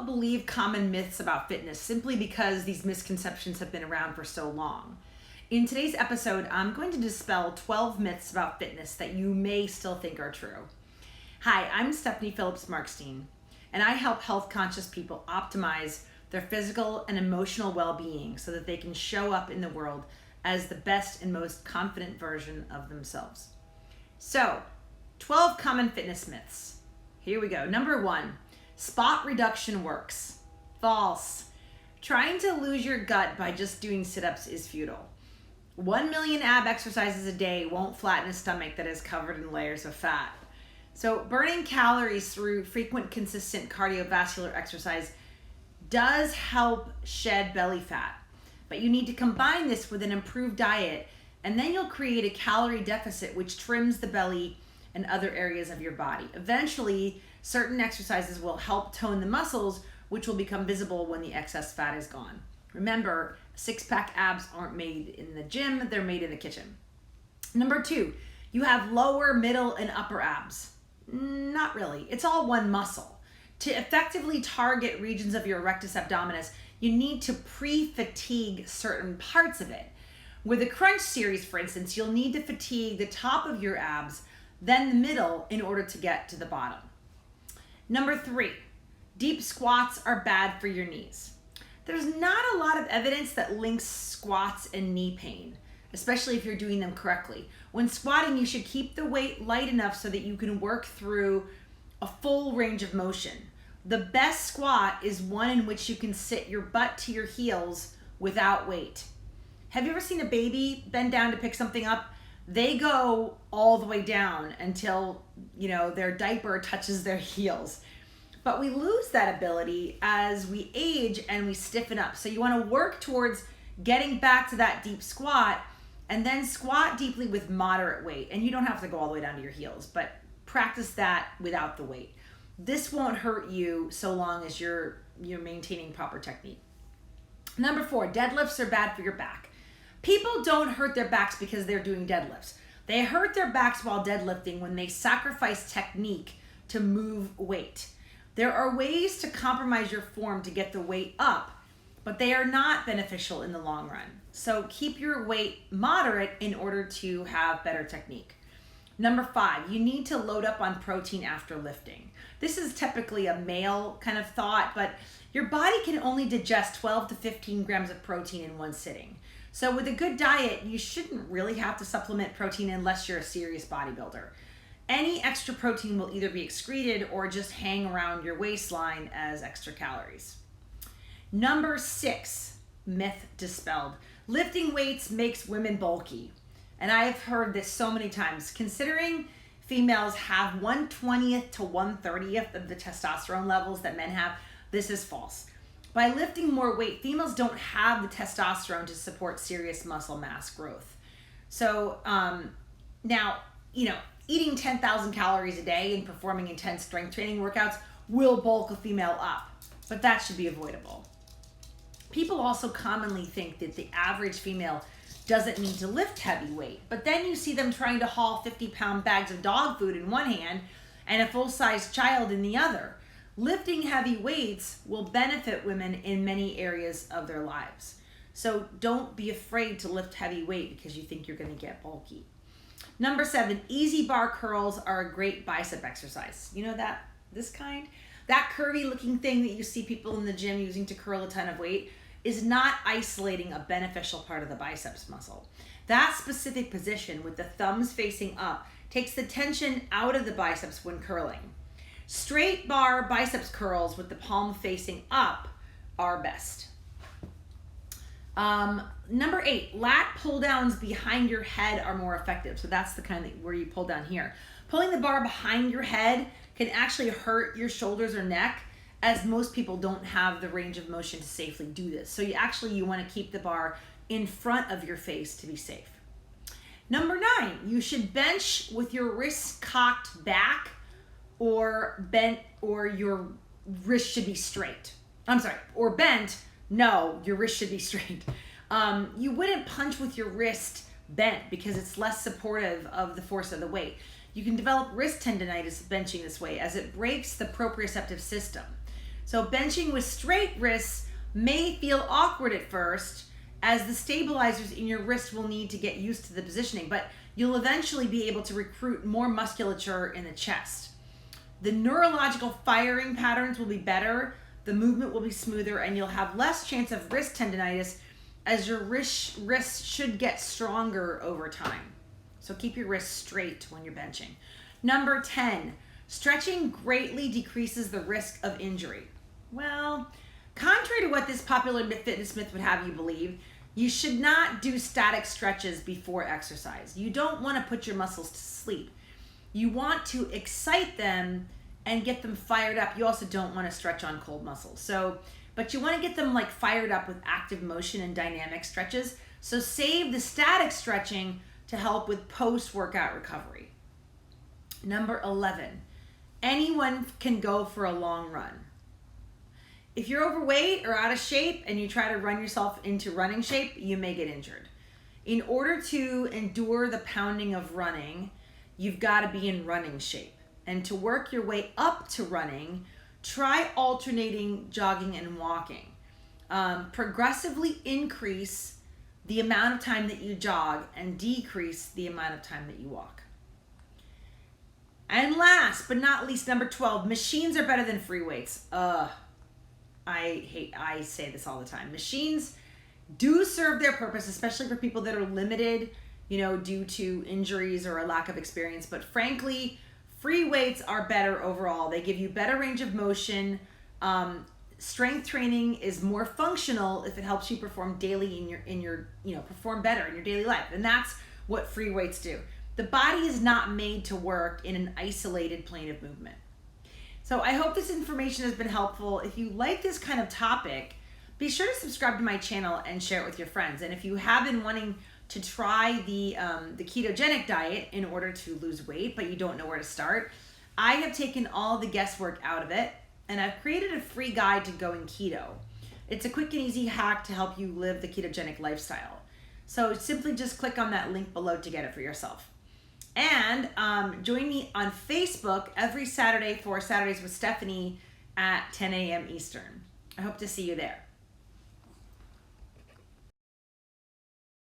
don't believe common myths about fitness simply because these misconceptions have been around for so long. In today's episode, I'm going to dispel 12 myths about fitness that you may still think are true. Hi, I'm Stephanie Phillips Markstein, and I help health-conscious people optimize their physical and emotional well-being so that they can show up in the world as the best and most confident version of themselves. So, 12 common fitness myths. Here we go. Number 1, spot reduction works. False. Trying to lose your gut by just doing sit-ups is futile. 1 million ab exercises a day won't flatten a stomach that is covered in layers of fat. So burning calories through frequent, consistent cardiovascular exercise does help shed belly fat, but you need to combine this with an improved diet, and then you'll create a calorie deficit which trims the belly and other areas of your body. Eventually, certain exercises will help tone the muscles, which will become visible when the excess fat is gone. Remember, six-pack abs aren't made in the gym, they're made in the kitchen. Number 2, you have lower, middle, and upper abs. Not really. It's all one muscle. To effectively target regions of your rectus abdominis, you need to pre-fatigue certain parts of it. With the crunch series, for instance, you'll need to fatigue the top of your abs, then the middle, in order to get to the bottom. Number 3, deep squats are bad for your knees. There's not a lot of evidence that links squats and knee pain, especially if you're doing them correctly. When squatting, you should keep the weight light enough so that you can work through a full range of motion. The best squat is one in which you can sit your butt to your heels without weight. Have you ever seen a baby bend down to pick something up? They go all the way down until, their diaper touches their heels. But we lose that ability as we age and we stiffen up. So you want to work towards getting back to that deep squat, and then squat deeply with moderate weight. And you don't have to go all the way down to your heels, but practice that without the weight. This won't hurt you so long as you're maintaining proper technique. Number 4, deadlifts are bad for your back. People don't hurt their backs because they're doing deadlifts. They hurt their backs while deadlifting when they sacrifice technique to move weight. There are ways to compromise your form to get the weight up, but they are not beneficial in the long run. So keep your weight moderate in order to have better technique. Number 5, you need to load up on protein after lifting. This is typically a male kind of thought, but your body can only digest 12 to 15 grams of protein in one sitting. So with a good diet, you shouldn't really have to supplement protein unless you're a serious bodybuilder. Any extra protein will either be excreted or just hang around your waistline as extra calories. Number 6, myth dispelled. Lifting weights makes women bulky. And I've heard this so many times. Considering females have 1/20th to 1/30th of the testosterone levels that men have, this is false. By lifting more weight, females don't have the testosterone to support serious muscle mass growth. So now, eating 10,000 calories a day and performing intense strength training workouts will bulk a female up, but that should be avoidable. People also commonly think that the average female doesn't need to lift heavy weight, but then you see them trying to haul 50-pound bags of dog food in one hand and a full-size child in the other. Lifting heavy weights will benefit women in many areas of their lives. So don't be afraid to lift heavy weight because you think you're going to get bulky. Number 7, easy bar curls are a great bicep exercise. You know this kind? That curvy looking thing that you see people in the gym using to curl a ton of weight is not isolating a beneficial part of the biceps muscle. That specific position with the thumbs facing up takes the tension out of the biceps when curling. Straight bar biceps curls with the palm facing up are best. Number 8, lat pull downs behind your head are more effective. So that's the kind where you pull down here. Pulling the bar behind your head can actually hurt your shoulders or neck, as most people don't have the range of motion to safely do this. So you want to keep the bar in front of your face to be safe. Number 9, you should bench with your wrists cocked back or bent, or your wrist should be straight. Or bent. No, your wrist should be straight. You wouldn't punch with your wrist bent because it's less supportive of the force of the weight. You can develop wrist tendonitis benching this way as it breaks the proprioceptive system. So benching with straight wrists may feel awkward at first, as the stabilizers in your wrist will need to get used to the positioning, but you'll eventually be able to recruit more musculature in the chest. The neurological firing patterns will be better, the movement will be smoother, and you'll have less chance of wrist tendonitis, as your wrists should get stronger over time. So keep your wrists straight when you're benching. Number 10, stretching greatly decreases the risk of injury. Well, contrary to what this popular fitness myth would have you believe, you should not do static stretches before exercise. You don't want to put your muscles to sleep. You want to excite them and get them fired up. You also don't want to stretch on cold muscles. But you want to get them like fired up with active motion and dynamic stretches. So save the static stretching to help with post-workout recovery. Number 11, anyone can go for a long run. If you're overweight or out of shape and you try to run yourself into running shape, you may get injured. In order to endure the pounding of running, you've got to be in running shape. And to work your way up to running, try alternating jogging and walking. Progressively increase the amount of time that you jog and decrease the amount of time that you walk. And last but not least, number 12, machines are better than free weights. I say this all the time. Machines do serve their purpose, especially for people that are limited, due to injuries or a lack of experience. But frankly, free weights are better overall. They give you better range of motion. Strength training is more functional if it helps you perform daily perform better in your daily life. And that's what free weights do. The body is not made to work in an isolated plane of movement. So I hope this information has been helpful. If you like this kind of topic, be sure to subscribe to my channel and share it with your friends. And if you have been wanting to try the ketogenic diet in order to lose weight, but you don't know where to start, I have taken all the guesswork out of it, and I've created a free guide to going keto. It's a quick and easy hack to help you live the ketogenic lifestyle. So simply just click on that link below to get it for yourself. And join me on Facebook every Saturday for Saturdays with Stephanie at 10 a.m. Eastern. I hope to see you there.